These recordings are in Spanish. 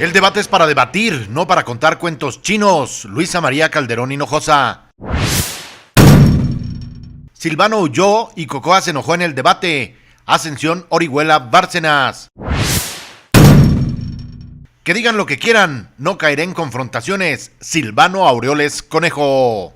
El debate es para debatir, no para contar cuentos chinos. Luisa María Calderón Hinojosa. Silvano huyó y Cocoa se enojó en el debate. Ascensión Orihuela Bárcenas. Que digan lo que quieran, no caeré en confrontaciones. Silvano Aureoles Conejo.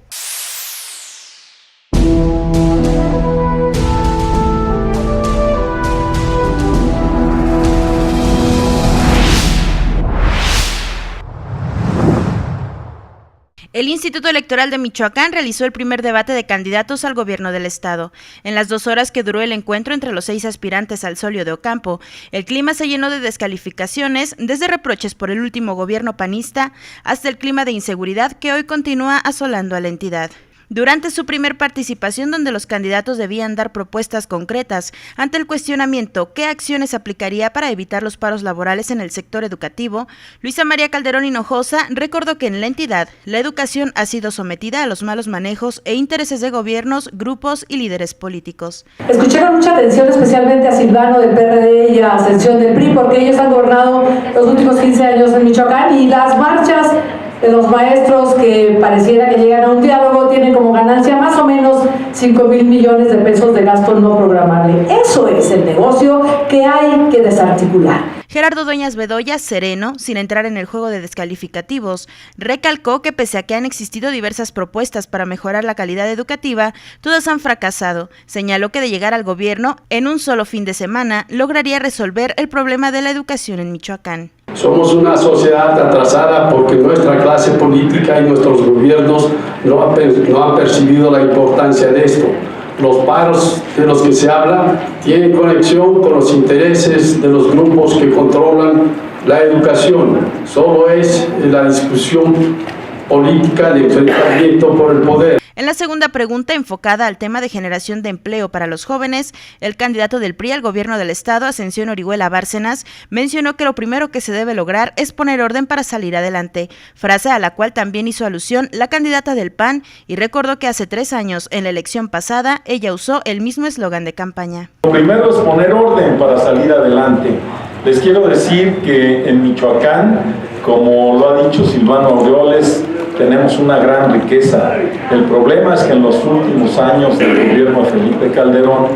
El Instituto Electoral de Michoacán realizó el primer debate de candidatos al gobierno del estado. En las 2 horas que duró el encuentro entre los 6 aspirantes al solio de Ocampo, el clima se llenó de descalificaciones, desde reproches por el último gobierno panista hasta el clima de inseguridad que hoy continúa asolando a la entidad. Durante su primer participación, donde los candidatos debían dar propuestas concretas ante el cuestionamiento ¿qué acciones aplicaría para evitar los paros laborales en el sector educativo?, Luisa María Calderón Hinojosa recordó que en la entidad la educación ha sido sometida a los malos manejos e intereses de gobiernos, grupos y líderes políticos. Escuché con mucha atención especialmente a Silvano del PRD y a Ascensión del PRI, porque ellos han gobernado los últimos 15 años en Michoacán, y las marchas de los maestros que pareciera que llegan a un diálogo tienen como ganancia más o menos 5,000 millones de pesos de gasto no programable. Eso es el negocio que hay que desarticular. Gerardo Dueñas Bedoya, sereno, sin entrar en el juego de descalificativos, recalcó que pese a que han existido diversas propuestas para mejorar la calidad educativa, todas han fracasado. Señaló que de llegar al gobierno, en un solo fin de semana, lograría resolver el problema de la educación en Michoacán. Somos una sociedad atrasada porque nuestra clase política y nuestros gobiernos no han percibido la importancia de esto. Los paros de los que se habla tienen conexión con los intereses de los grupos que controlan la educación. Solo es la discusión política de enfrentamiento por el poder. En la segunda pregunta, enfocada al tema de generación de empleo para los jóvenes, el candidato del PRI al gobierno del estado, Ascensión Orihuela Bárcenas, mencionó que lo primero que se debe lograr es poner orden para salir adelante, frase a la cual también hizo alusión la candidata del PAN, y recordó que hace 3 años, en la elección pasada, ella usó el mismo eslogan de campaña. Lo primero es poner orden para salir adelante. Les quiero decir que en Michoacán, como lo ha dicho Silvano Aureoles, tenemos una gran riqueza. El problema es que en los últimos años del gobierno de Felipe Calderón,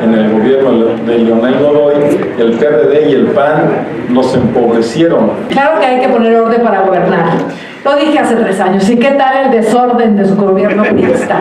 en el gobierno de Leonel Godoy, el PRD y el PAN nos empobrecieron. Claro que hay que poner orden para gobernar. Lo dije hace 3 años. ¿Y qué tal el desorden de su gobierno priista?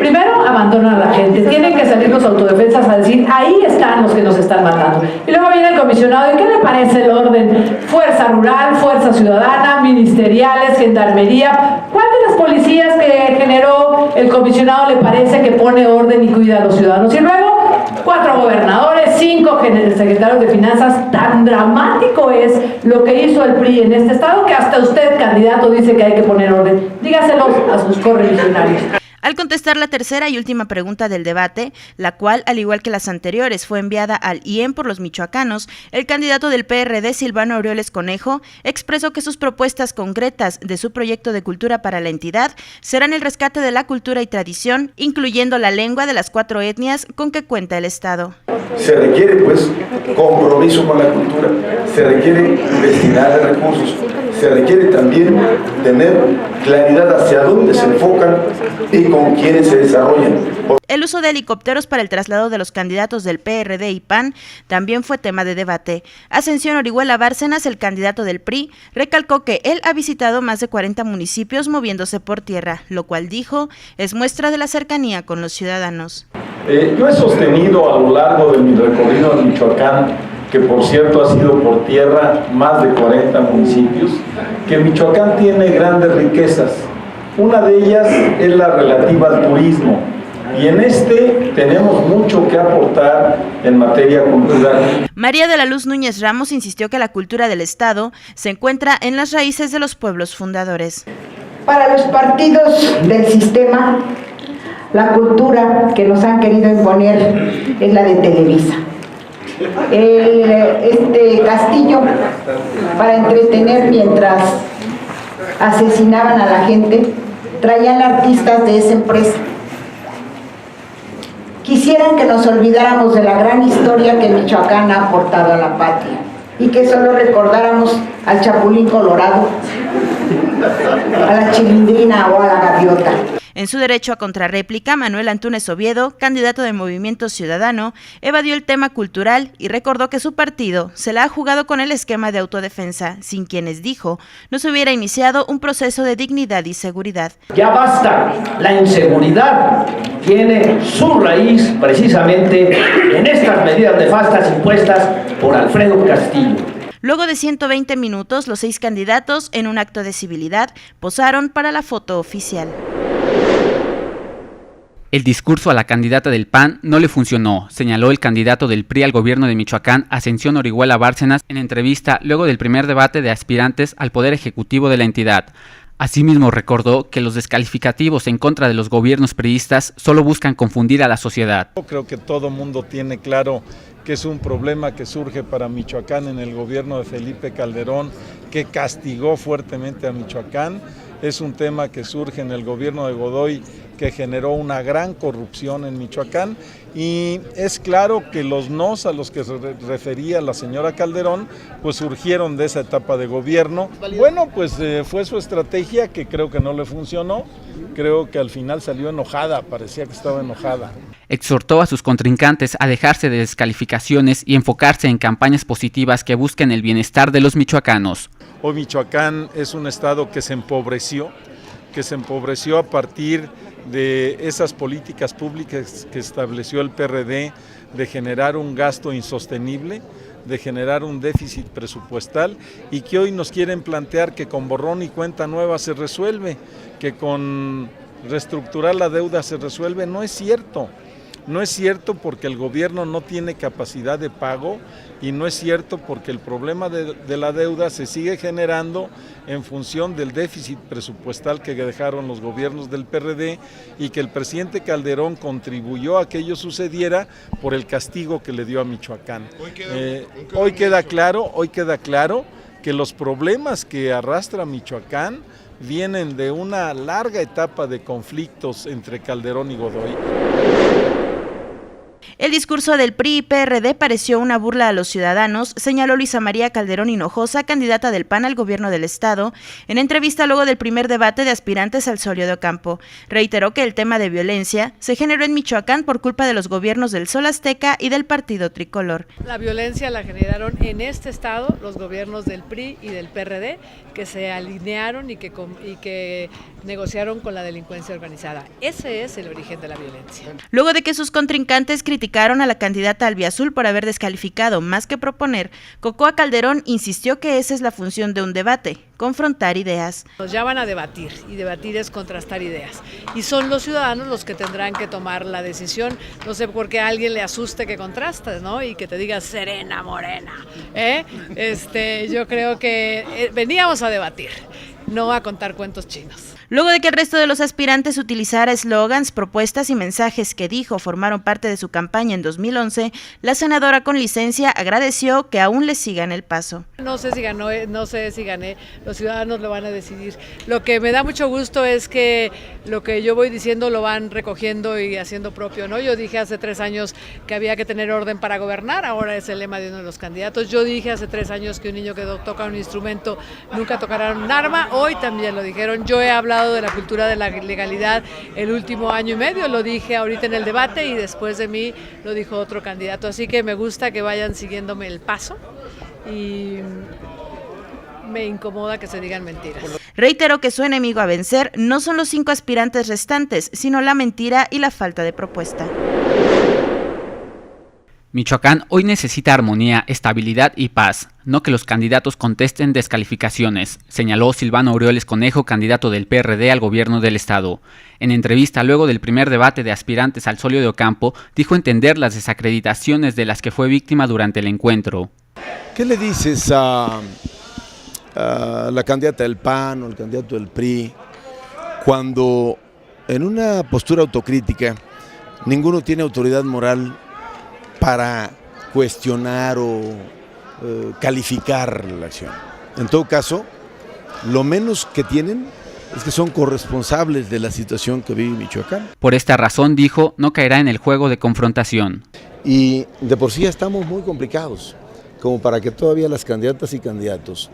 Primero, abandonan a la gente. Tienen que salir los autodefensas a decir, ahí están los que nos están matando. Y luego viene el comisionado, ¿y qué le parece el orden? Fuerza rural, fuerza ciudadana, ministeriales, gendarmería. ¿Cuál de las policías que generó el comisionado le parece que pone orden y cuida a los ciudadanos? Y luego, 4 gobernadores, 5 secretarios de finanzas. Tan dramático es lo que hizo el PRI en este estado que hasta usted, candidato, dice que hay que poner orden. Dígaselos a sus correligionarios. Al contestar la tercera y última pregunta del debate, la cual, al igual que las anteriores, fue enviada al IEM por los michoacanos, el candidato del PRD, Silvano Aureoles Conejo, expresó que sus propuestas concretas de su proyecto de cultura para la entidad serán el rescate de la cultura y tradición, incluyendo la lengua de las 4 etnias con que cuenta el Estado. Se requiere, pues, compromiso con la cultura, se requiere destinar recursos, se requiere también tener claridad hacia dónde se enfocan y con quiénes se desarrollan. El uso de helicópteros para el traslado de los candidatos del PRD y PAN también fue tema de debate. Ascensión Orihuela Bárcenas, el candidato del PRI, recalcó que él ha visitado más de 40 municipios moviéndose por tierra, lo cual dijo es muestra de la cercanía con los ciudadanos. Yo he sostenido a lo largo de mi recorrido en Michoacán, que por cierto ha sido por tierra más de 40 municipios, que Michoacán tiene grandes riquezas. Una de ellas es la relativa al turismo, y en este tenemos mucho que aportar en materia cultural. María de la Luz Núñez Ramos insistió que la cultura del Estado se encuentra en las raíces de los pueblos fundadores. Para los partidos del sistema, la cultura que nos han querido imponer es la de Televisa. Este castillo para entretener mientras asesinaban a la gente, traían artistas de esa empresa. Quisieran que nos olvidáramos de la gran historia que Michoacán ha aportado a la patria y que solo recordáramos al chapulín colorado, a la chilindrina o a la gaviota. En su derecho a contrarréplica, Manuel Antúnez Oviedo, candidato de Movimiento Ciudadano, evadió el tema cultural y recordó que su partido se la ha jugado con el esquema de autodefensa, sin quienes, dijo, no se hubiera iniciado un proceso de dignidad y seguridad. Ya basta, la inseguridad tiene su raíz precisamente en estas medidas nefastas impuestas por Alfredo Castillo. Luego de 120 minutos, los 6 candidatos, en un acto de civilidad, posaron para la foto oficial. El discurso a la candidata del PAN no le funcionó, señaló el candidato del PRI al gobierno de Michoacán, Ascensión Orihuela Bárcenas, en entrevista luego del primer debate de aspirantes al Poder Ejecutivo de la entidad. Asimismo, recordó que los descalificativos en contra de los gobiernos priistas solo buscan confundir a la sociedad. Creo que todo mundo tiene claro que es un problema que surge para Michoacán en el gobierno de Felipe Calderón, que castigó fuertemente a Michoacán. Es un tema que surge en el gobierno de Godoy, que generó una gran corrupción en Michoacán, y es claro que los nos a los que se refería la señora Calderón pues surgieron de esa etapa de gobierno. Bueno, pues fue su estrategia que creo que no le funcionó, creo que al final salió enojada, parecía que estaba enojada. Exhortó a sus contrincantes a dejarse de descalificaciones y enfocarse en campañas positivas que busquen el bienestar de los michoacanos. Hoy Michoacán es un estado que se empobreció a partir de esas políticas públicas que estableció el PRD de generar un gasto insostenible, de generar un déficit presupuestal, y que hoy nos quieren plantear que con borrón y cuenta nueva se resuelve, que con reestructurar la deuda se resuelve. No es cierto. No es cierto porque el gobierno no tiene capacidad de pago, y no es cierto porque el problema de la deuda se sigue generando en función del déficit presupuestal que dejaron los gobiernos del PRD, y que el presidente Calderón contribuyó a que ello sucediera por el castigo que le dio a Michoacán. Hoy queda claro que los problemas que arrastra Michoacán vienen de una larga etapa de conflictos entre Calderón y Godoy. El discurso del PRI y PRD pareció una burla a los ciudadanos, señaló Luisa María Calderón Hinojosa, candidata del PAN al gobierno del estado, en entrevista luego del primer debate de aspirantes al Solio de Ocampo. Reiteró que el tema de violencia se generó en Michoacán por culpa de los gobiernos del Sol Azteca y del Partido Tricolor. La violencia la generaron en este estado los gobiernos del PRI y del PRD, que se alinearon y que negociaron con la delincuencia organizada. Ese es el origen de la violencia. Luego de que sus contrincantes criticaron a la candidata albiazul por haber descalificado más que proponer, Cocoa Calderón insistió que esa es la función de un debate, confrontar ideas. Nos llaman a debatir, y debatir es contrastar ideas, y son los ciudadanos los que tendrán que tomar la decisión. No sé por qué a alguien le asuste que contrastes, ¿no? Y que te digas serena, morena, yo creo que veníamos a debatir, no a contar cuentos chinos. Luego de que el resto de los aspirantes utilizara eslogans, propuestas y mensajes que dijo formaron parte de su campaña en 2011, la senadora con licencia agradeció que aún le sigan el paso. No sé si gané, los ciudadanos lo van a decidir. Lo que me da mucho gusto es que lo que yo voy diciendo lo van recogiendo y haciendo propio, ¿no? Yo dije hace 3 años que había que tener orden para gobernar, ahora es el lema de uno de los candidatos. Yo dije hace 3 años que un niño que toca un instrumento nunca tocará un arma, hoy también lo dijeron. Yo he hablado de la cultura de la legalidad el último año y medio, lo dije ahorita en el debate y después de mí lo dijo otro candidato, así que me gusta que vayan siguiéndome el paso y me incomoda que se digan mentiras. Reiteró que su enemigo a vencer no son los 5 aspirantes restantes, sino la mentira y la falta de propuesta. Michoacán hoy necesita armonía, estabilidad y paz, no que los candidatos contesten descalificaciones, señaló Silvano Aureoles Conejo, candidato del PRD al gobierno del estado. En entrevista luego del primer debate de aspirantes al Solio de Ocampo, dijo entender las desacreditaciones de las que fue víctima durante el encuentro. ¿Qué le dices a la candidata del PAN o el candidato del PRI cuando en una postura autocrítica ninguno tiene autoridad moral para cuestionar o calificar la acción? En todo caso, lo menos que tienen es que son corresponsables de la situación que vive Michoacán. Por esta razón, dijo, no caerá en el juego de confrontación. Y de por sí ya estamos muy complicados, como para que todavía las candidatas y candidatos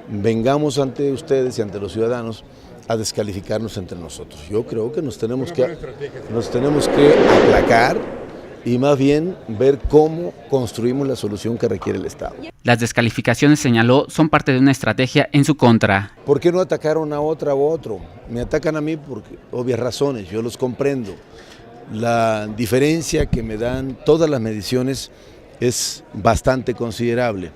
vengamos ante ustedes y ante los ciudadanos a descalificarnos entre nosotros. Yo creo que nos tenemos que aplacar y más bien ver cómo construimos la solución que requiere el Estado. Las descalificaciones, señaló, son parte de una estrategia en su contra. ¿Por qué no atacaron a otra u otro? Me atacan a mí por obvias razones, yo los comprendo. La diferencia que me dan todas las mediciones es bastante considerable.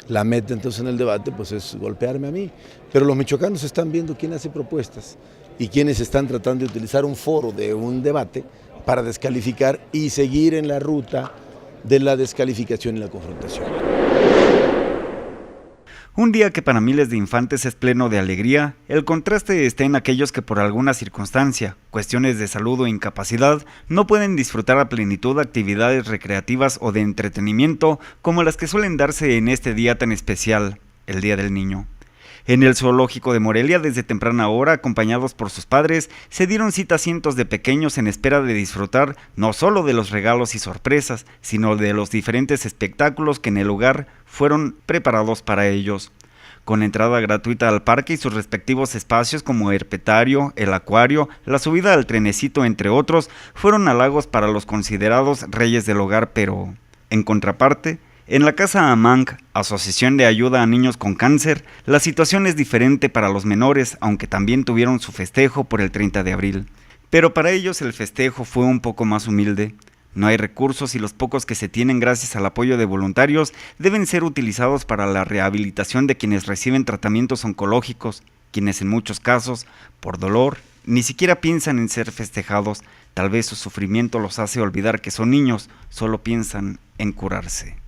La meta entonces en el debate pues es golpearme a mí, pero los michoacanos están viendo quién hace propuestas y quienes están tratando de utilizar un foro de un debate para descalificar y seguir en la ruta de la descalificación y la confrontación. Un día que para miles de infantes es pleno de alegría, el contraste está en aquellos que por alguna circunstancia, cuestiones de salud o incapacidad, no pueden disfrutar a plenitud actividades recreativas o de entretenimiento como las que suelen darse en este día tan especial, el Día del Niño. En el zoológico de Morelia, desde temprana hora, acompañados por sus padres, se dieron cita cientos de pequeños en espera de disfrutar no solo de los regalos y sorpresas, sino de los diferentes espectáculos que en el lugar fueron preparados para ellos. Con entrada gratuita al parque y sus respectivos espacios como herpetario, el acuario, la subida al trenecito, entre otros, fueron halagos para los considerados reyes del hogar, pero, en contraparte, en la Casa Amang, Asociación de Ayuda a Niños con Cáncer, la situación es diferente para los menores, aunque también tuvieron su festejo por el 30 de abril. Pero para ellos el festejo fue un poco más humilde. No hay recursos y los pocos que se tienen gracias al apoyo de voluntarios deben ser utilizados para la rehabilitación de quienes reciben tratamientos oncológicos, quienes en muchos casos, por dolor, ni siquiera piensan en ser festejados. Tal vez su sufrimiento los hace olvidar que son niños, solo piensan en curarse.